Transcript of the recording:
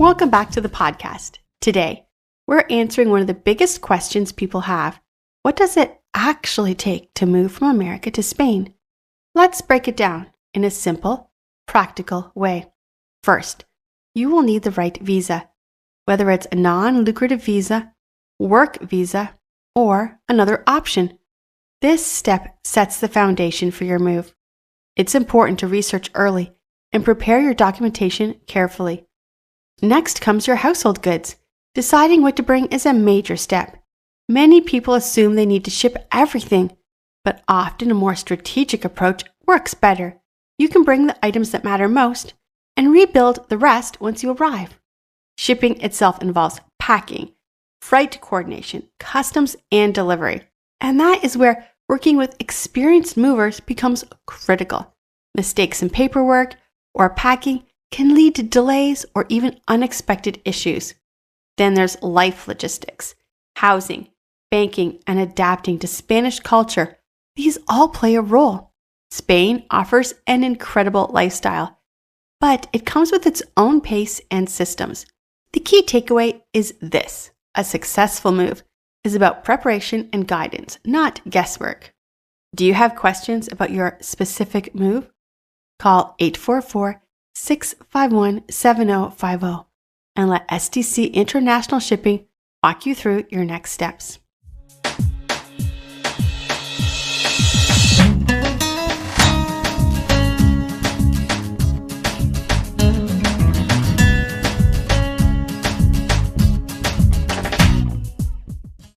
Welcome back to the podcast. Today, we're answering one of the biggest questions people have. What does it actually take to move from America to Spain? Let's break it down in a simple, practical way. First, you will need the right visa, whether it's a non-lucrative visa, work visa, or another option. This step sets the foundation for your move. It's important to research early and prepare your documentation carefully. Next comes your household goods. Deciding what to bring is a major step. Many people assume they need to ship everything, but often a more strategic approach works better. You can bring the items that matter most and rebuild the rest once you arrive. Shipping itself involves packing, freight coordination, customs, and delivery. And that is where working with experienced movers becomes critical. Mistakes in paperwork or packing can lead to delays or even unexpected issues. Then there's life logistics, housing, banking, and adapting to Spanish culture. These all play a role. Spain offers an incredible lifestyle, but it comes with its own pace and systems. The key takeaway is this: a successful move is about preparation and guidance, not guesswork. Do you have questions about your specific move? Call 844-651-7050 and let SDC International Shipping walk you through your next steps.